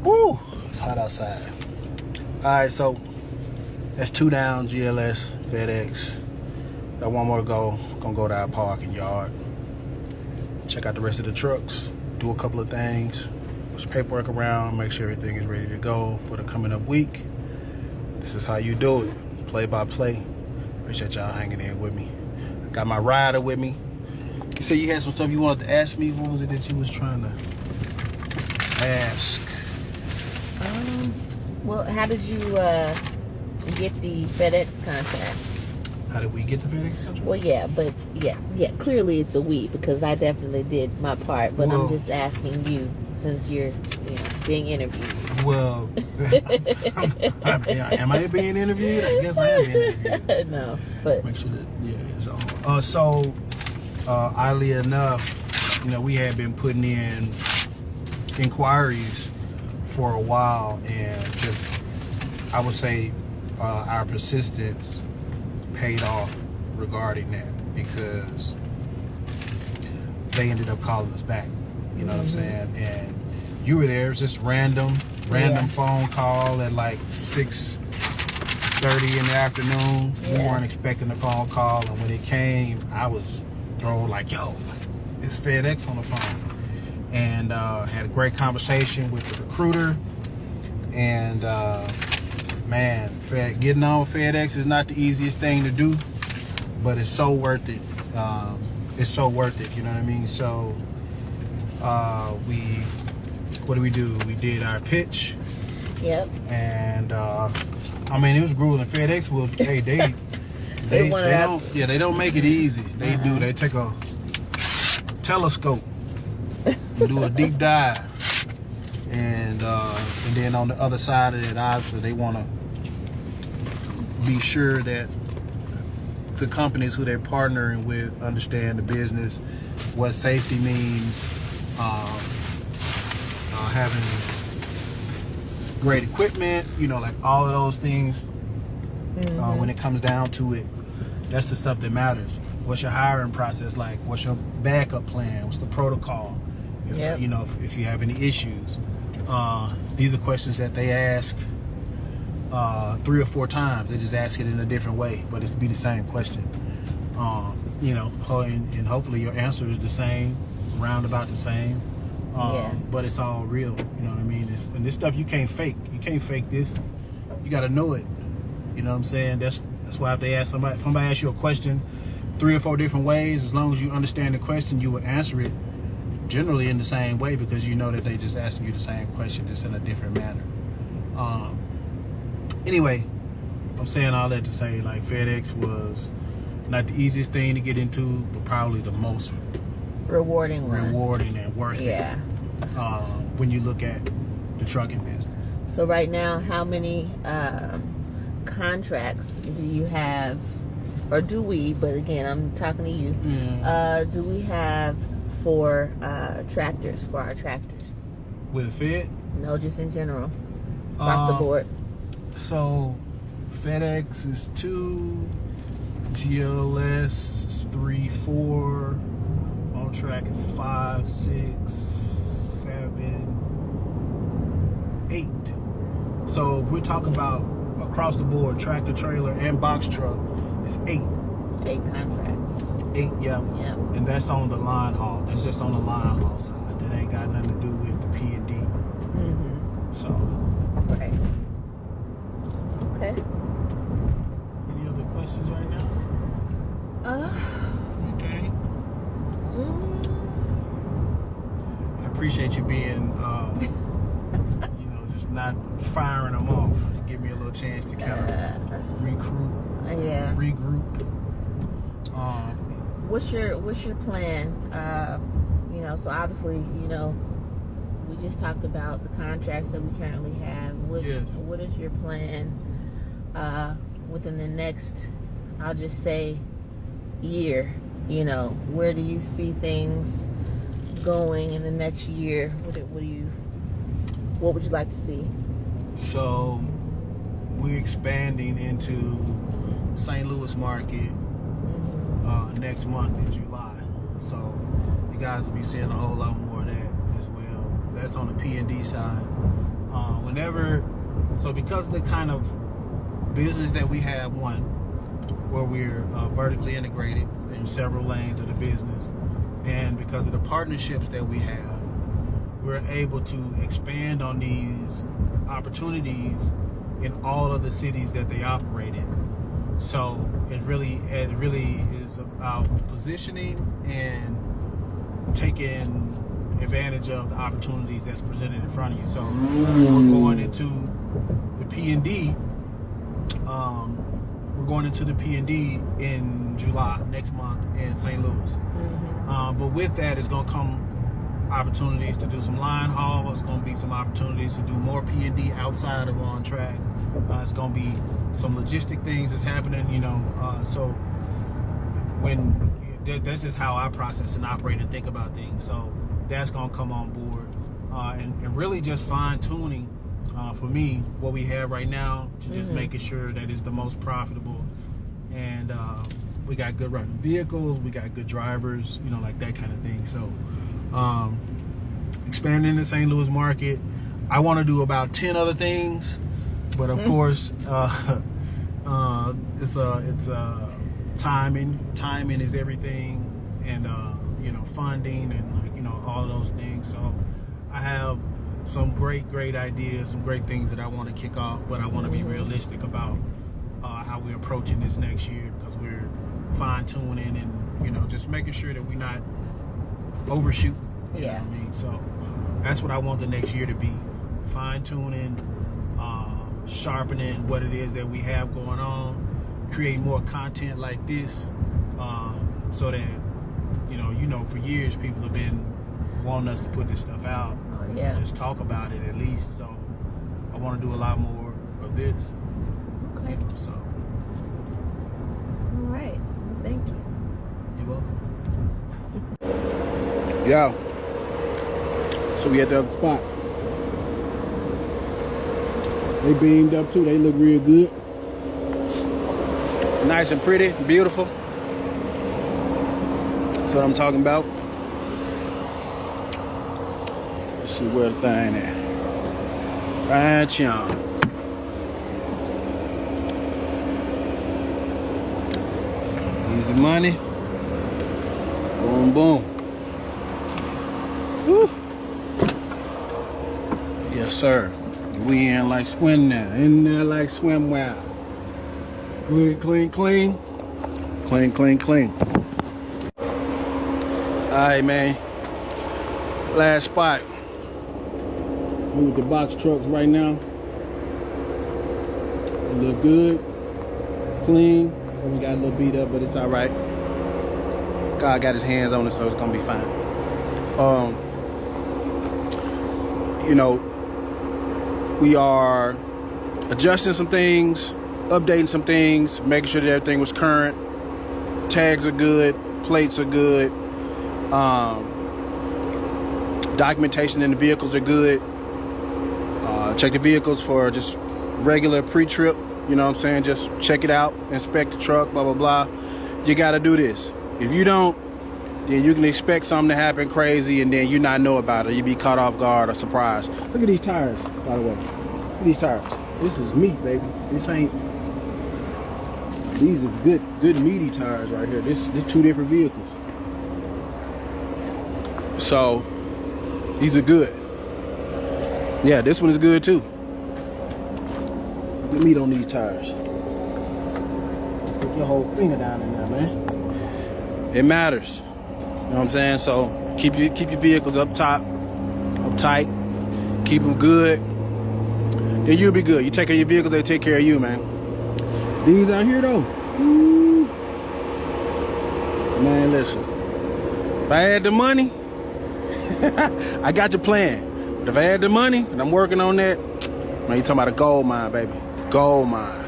Woo! It's hot outside. Alright, so that's 2 down, GLS, FedEx. Got one more to go. Gonna go to our parking yard. Check out the rest of the trucks. Do a couple of things. Push paperwork around. Make sure everything is ready to go for the coming up week. This is how you do it. Play by play. Appreciate y'all hanging in with me. I got my rider with me. You said you had some stuff you wanted to ask me. What was it that you was trying to ask? Well, how did you get the FedEx contract? How did we get the FedEx contract? Well, yeah, but yeah, clearly it's a we, because I definitely did my part, but I'm just asking you, since you're being interviewed. Well, am I being interviewed? I guess I am being interviewed. No, but make sure that, so oddly enough, we had been putting in inquiries for a while, and just, I would say, our persistence paid off regarding that, because they ended up calling us back. You know what I'm saying? And you were there. It was just random phone call at like 6:30 in the afternoon. We weren't expecting the phone call, and when it came, I was thrown like, yo, it's FedEx on the phone. And had a great conversation with the recruiter. And man, getting on FedEx is not the easiest thing to do, but it's so worth it. It's so worth it, you know what I mean? So what did we do? We did our pitch. Yep. And I mean, it was grueling. FedEx will, hey, they don't make it easy. They do. They take a telescope and do a deep dive, and then on the other side of it, obviously they want to be sure that the companies who they're partnering with understand the business, what safety means, having great equipment, like all of those things. When it comes down to it, that's the stuff that matters. What's your hiring process like? What's your backup plan? What's the protocol? If you have any issues. These are questions that they ask 3 or 4 times. They just ask it in a different way, but it's be the same question. And hopefully your answer is the same, roundabout the same. But it's all real, you know what I mean? And this stuff you can't fake. You can't fake this. You got to know it. You know what I'm saying? That's why if they ask somebody, if somebody asks you a question 3 or 4 different ways, as long as you understand the question, you will answer it generally in the same way, because you know that they just asking you the same question, just in a different manner. Anyway, I'm saying all that to say, like, FedEx was not the easiest thing to get into, but probably the most rewarding and worth it. When you look at the trucking business. So right now, how many contracts do you have, or do we? But again, I'm talking to you. Do we have for tractors, for our tractors? With Fed? No, just in general, across the board. So FedEx is 2, GLS is 3, 4, on track is 5, 6, 7, 8. So if we're talking about across the board, tractor, trailer, and box truck, it's 8. 8 contracts. 8, yeah. And that's on the line haul. That's just on the line haul side. That ain't got nothing to do with the P&D. So. Right. Okay. Any other questions right now? Okay. I appreciate you being, just not firing them off. Give me a little chance to kind of regroup. What's your plan? So obviously, we just talked about the contracts that we currently have. What is your plan within the next, I'll just say, year? Where do you see things going in the next year? What would you like to see? So we're expanding into St. Louis market next month in July. So you guys will be seeing a whole lot more of that as well. That's on the P&D side. So because of the kind of business that we have, one, where we're vertically integrated in several lanes of the business, and because of the partnerships that we have, we're able to expand on these opportunities in all of the cities that they operate in. So it really is about positioning and taking advantage of the opportunities that's presented in front of you. So we're going into the P&D. We're going into the P&D in July next month in St. Louis. But with that is going to come opportunities to do some line haul. It's going to be some opportunities to do more P&D outside of on track. It's going to be some logistic things that's happening, you know. So this is how I process and operate and think about things. So that's going to come on board, and really just fine tuning for me what we have right now to just making sure that it's the most profitable, and we got good running vehicles, we got good drivers, you know, like that kind of thing. So expanding the St. Louis market, I want to do about 10 other things, but of course it's timing is everything, and you know, funding and, like, you know, all those things. So I have some great ideas, some great things that I want to kick off, but I want to be realistic about how we're approaching this next year, because we're fine-tuning and, you know, just making sure that we're not overshoot. You know what I mean? So that's what I want the next year to be: fine-tuning, sharpening what it is that we have going on, create more content like this, so that, you know, for years people have been wanting us to put this stuff out. Just talk about it at least. So I want to do a lot more of this. Okay. You know, so. All right. Thank you. You welcome. Yeah. So we at the other spot. They beamed up too. They look real good. Nice and pretty, beautiful. That's what I'm talking about. Let's see where the thing at. Right y'all. Easy money. Boom, boom. Woo. Yes, sir. We in like swim now. In there like swim wow. Clean, clean, clean. Clean, clean, clean. Alright, man. Last spot. We with the box trucks right now. They look good. Clean. We got a little beat up, but it's alright. God got his hands on it, so it's gonna be fine. You know, we are adjusting some things, updating some things, making sure that everything was current. Tags are good, plates are good, documentation in the vehicles are good. Check the vehicles for just regular pre-trip, you know what I'm saying? Just check it out, inspect the truck, blah, blah, blah. You gotta do this. If you don't, then you can expect something to happen crazy and then you not know about it. You be caught off guard or surprised. Look at these tires, by the way. Look at these tires. This is meat, baby. This ain't, these is good meaty tires right here. This two different vehicles. So, these are good. Yeah, this one is good too. Good meat on these tires. Stick your whole finger down in there, man. It matters. You know what I'm saying? So keep your vehicles up top, up tight. Keep them good. Then you'll be good. You take care of your vehicles, they take care of you, man. These out here though. Ooh. Man, listen. If I had the money, I got the plan. But if I had the money and I'm working on that, man, you talking about a gold mine, baby. Gold mine.